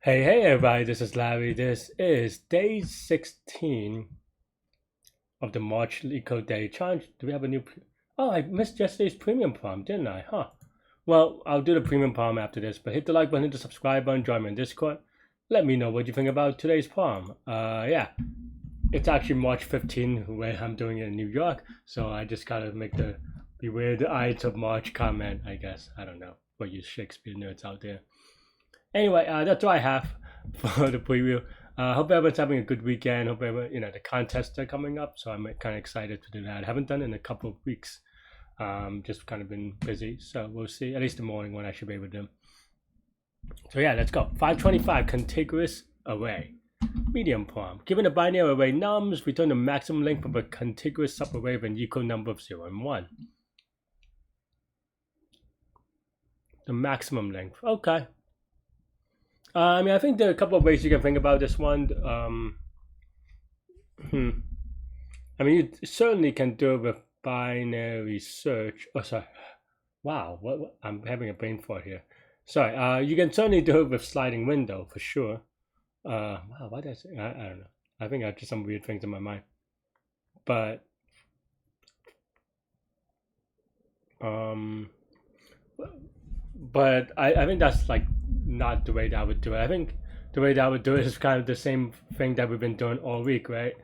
Hey everybody, this is Larry. This is day 16 of the March Leetcode Day Challenge. Do we have a new... Oh, I missed yesterday's premium prompt, didn't I? Huh. Well, I'll do the premium prompt after this, but hit the like button, hit the subscribe button, join me in Discord. Let me know what you think about today's prompt. Yeah. It's actually March 15 where I'm doing it in New York, so I just gotta make the beware the Ides of March comment, I guess. I don't know. For you Shakespeare nerds out there. Anyway, that's all I have for the preview. Hope everyone's having a good weekend. Hope everyone, the contests are coming up, so I'm kind of excited to do that. I haven't done it in a couple of weeks. Just kind of been busy, so we'll see. At least the morning one I should be able to do. So yeah, let's go. 525 contiguous array. Medium prompt. Given a binary array nums, return the maximum length of a contiguous subarray with an equal number of 0 and 1. The maximum length. Okay. I think there are a couple of ways you can think about this one. You certainly can do it with binary search. Oh, sorry. Wow, what? I'm having a brain fart here. Sorry. You can certainly do it with sliding window for sure. Wow, what did I say? I don't know. I think I have just some weird things in my mind. But I think that's like not the way that I would do it. I think the way that I would do it is kind of the same thing that we've been doing all week, right?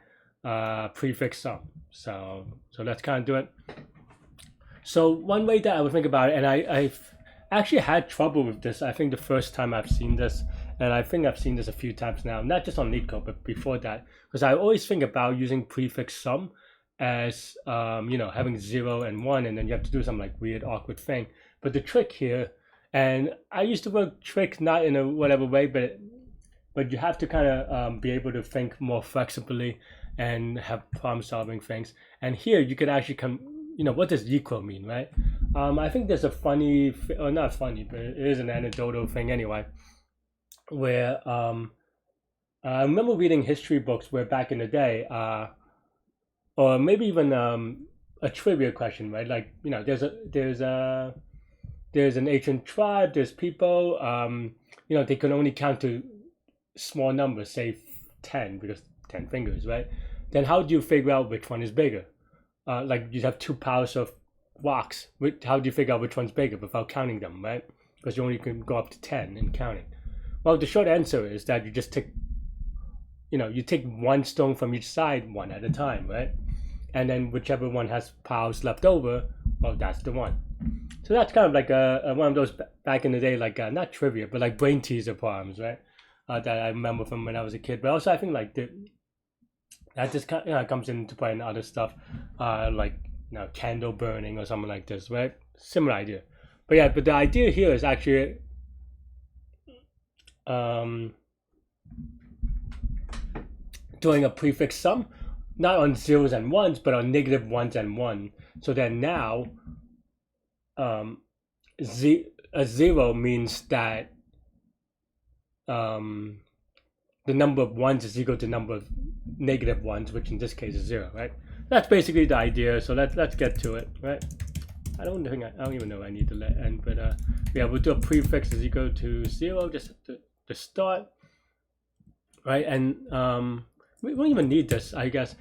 Prefix sum. So let's kind of do it. So one way that I would think about it, and I've actually had trouble with this. I think the first time I've seen this, and I think I've seen this a few times now, not just on Leetcode, but before that, because I always think about using prefix sum as having 0 and 1, and then you have to do some like weird awkward thing. But the trick here, and I used to work trick not in a whatever way, but you have to kind of be able to think more flexibly and have problem solving things. And here you could actually what does equal mean, right? I think there's a funny, or not funny, but it is an anecdotal thing anyway, where I remember reading history books where back in the day, or maybe even a trivia question, right? Like, there's an ancient tribe, there's people, they can only count to small numbers, say 10, because 10 fingers, right? Then how do you figure out which one is bigger? Like you have two piles of rocks. How do you figure out which one's bigger without counting them, right? Because you only can go up to 10 in counting. Well, the short answer is that you just take, you take one stone from each side one at a time, right? And then whichever one has piles left over, well, that's the one. So that's kind of like one of those back in the day, like not trivia, but like brain teaser problems, right? That I remember from when I was a kid. But also I think like that just kind of, comes into play in other stuff, like candle burning or something like this, right? Similar idea. But yeah, but the idea here is actually doing a prefix sum, not on zeros and ones, but on negative ones and one. So then now, a 0 means that the number of ones is equal to the number of negative ones, which in this case is 0, right? That's basically the idea. So let's get to it, right? I don't even know I need to let end, but yeah, we'll do a prefix is equal to 0 just to start, right? And we won't even need this, I guess.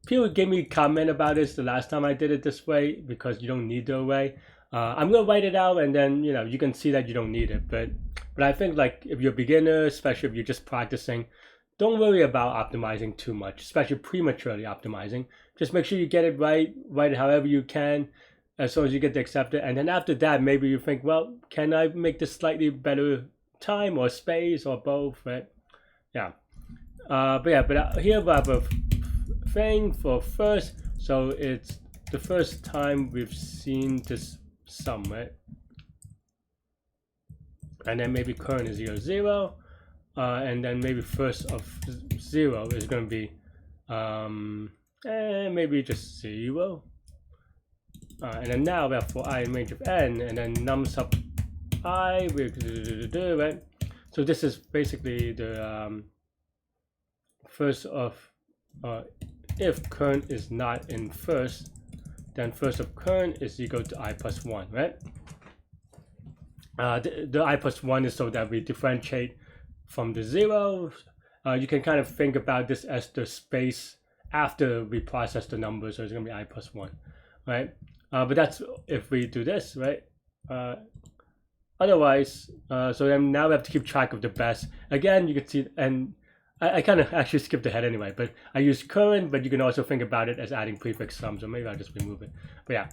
People gave me a comment about this the last time I did it this way, because you don't need the array. I'm gonna write it out, and then you can see that you don't need it. But I think like if you're a beginner, especially if you're just practicing, don't worry about optimizing too much, especially prematurely optimizing. Just make sure you get it right, write it however you can, as soon as you get to accept it. And then after that, maybe you think, well, can I make this slightly better time or space or both, right? Yeah. But here we have a thing for first. So it's the first time we've seen this sum, right? And then maybe current is 0, 0. And then maybe first of 0 is going to be maybe just 0. And then now we have for I in range of n, and then num sub I, right? So this is basically the first of, if current is not in first, then first of current is equal to I plus 1, right? The I plus 1 is so that we differentiate from the 0. You can kind of think about this as the space after we process the number, so it's going to be I plus 1, right? But that's if we do this, right? Otherwise, so then now we have to keep track of the best. Again, you can see, and I kind of actually skipped ahead anyway, but I use current, but you can also think about it as adding prefix sum, so maybe I'll just remove it. But yeah,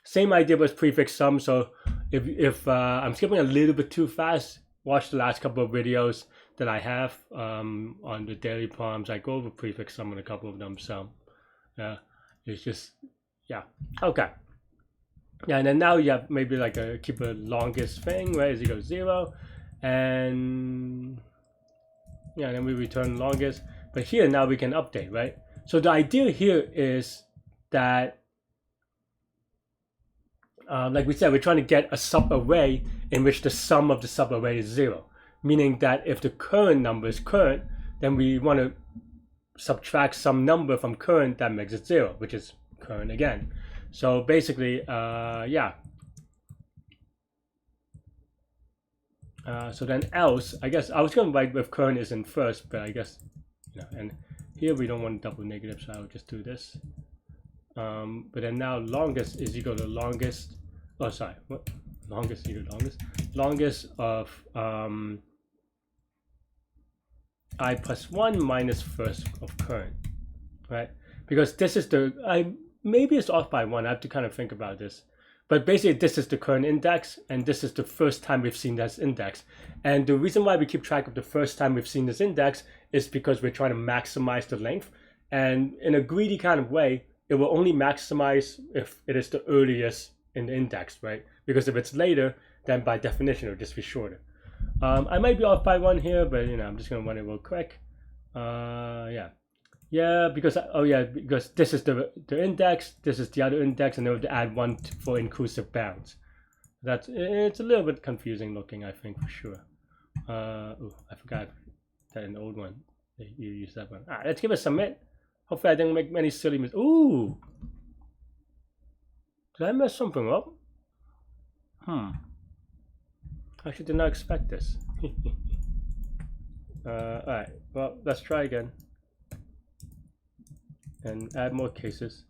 same idea with prefix sum. So if I'm skipping a little bit too fast, watch the last couple of videos that I have on the daily problems. I go over prefix sum in a couple of them, so it's just, yeah, okay. Yeah, and then now you have maybe like keep a longest thing, right, as you go 0, and yeah, then we return longest. But here now we can update, right? So the idea here is that, like we said, we're trying to get a subarray in which the sum of the subarray is 0, meaning that if the current number is current, then we want to subtract some number from current that makes it 0, which is current again. So basically, yeah. So then else, I guess I was going to write with current is in first, but I guess, you know, and here we don't want double negative, so I'll just do this. But then now longest is equal to longest, oh sorry, what? Longest equal to longest? Longest of I plus 1 minus first of current, right? Because this is the, maybe it's off by 1, I have to kind of think about this. But basically this is the current index, and this is the first time we've seen this index. And the reason why we keep track of the first time we've seen this index is because we're trying to maximize the length. And in a greedy kind of way, it will only maximize if it is the earliest in the index, right? Because if it's later, then by definition it'll just be shorter. I might be off by 1 here, but you know, I'm just gonna run it real quick. Yeah, because because this is the index, this is the other index, and then we have to add 1 for inclusive bounds. It's a little bit confusing looking, I think, for sure. Oh, I forgot that in the old one you use that one. Alright, let's give it a submit. Hopefully I didn't make many silly mistakes. Ooh, did I mess something up? I actually did not expect this. Alright, well, let's try again and add more cases.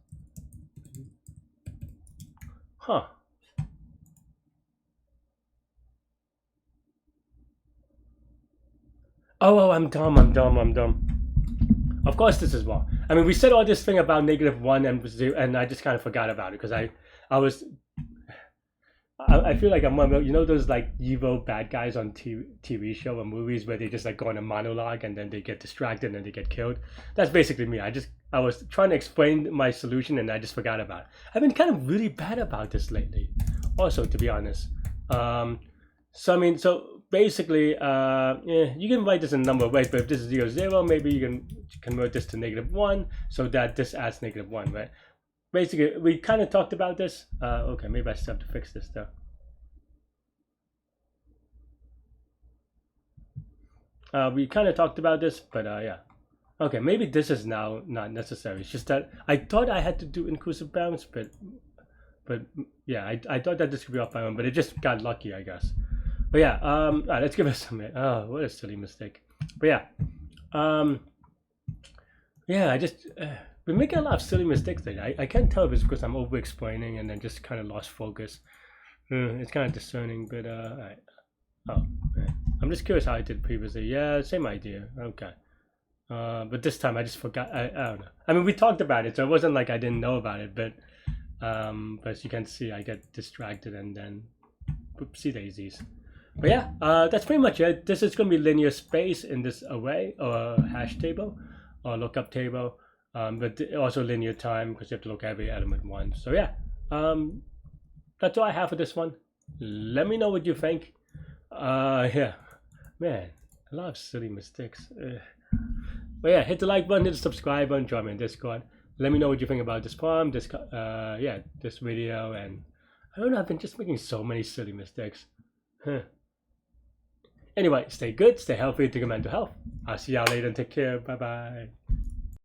Oh, I'm dumb. Of course this is wrong. I mean, we said all this thing about -1 and 0, and I just kind of forgot about it because I feel like I'm one of, you know, those like evil bad guys on TV show or movies where they just like go on a monologue and then they get distracted and they get killed. That's basically me. I was trying to explain my solution and I just forgot about it. I've been kind of really bad about this lately, also, to be honest. So I mean, so basically, yeah, you can write this in a number of ways, but if this is 0, 0, maybe you can convert this to -1 so that this adds -1, right? Basically, we kind of talked about this. Okay, maybe I still have to fix this though. We kind of talked about this, but yeah. Okay, maybe this is now not necessary. It's just that I thought I had to do inclusive bounds, but yeah, I thought that this could be off by 1, but it just got lucky, I guess. But yeah, all right, let's give it a submit. Oh, what a silly mistake. But yeah, yeah, we're making a lot of silly mistakes today. I can't tell if it's because I'm over explaining and then just kind of lost focus. It's kind of discerning, but all right. Oh, right. I'm just curious how I did previously. Yeah, same idea. Okay. But this time I just forgot. I don't know. I mean, we talked about it, so it wasn't like I didn't know about it, but as you can see, I get distracted and then whoopsie daisies. But yeah, that's pretty much it. This is going to be linear space in this array or hash table or lookup table, but also linear time because you have to look at every element once. So yeah, that's all I have for this one. Let me know what you think. Yeah, man, a lot of silly mistakes. But yeah, hit the like button, hit the subscribe button, join me in Discord. Let me know what you think about this problem, this this video, and I don't know, I've been just making so many silly mistakes. Anyway, stay good, stay healthy, take your mental health. I'll see y'all later and take care. Bye bye.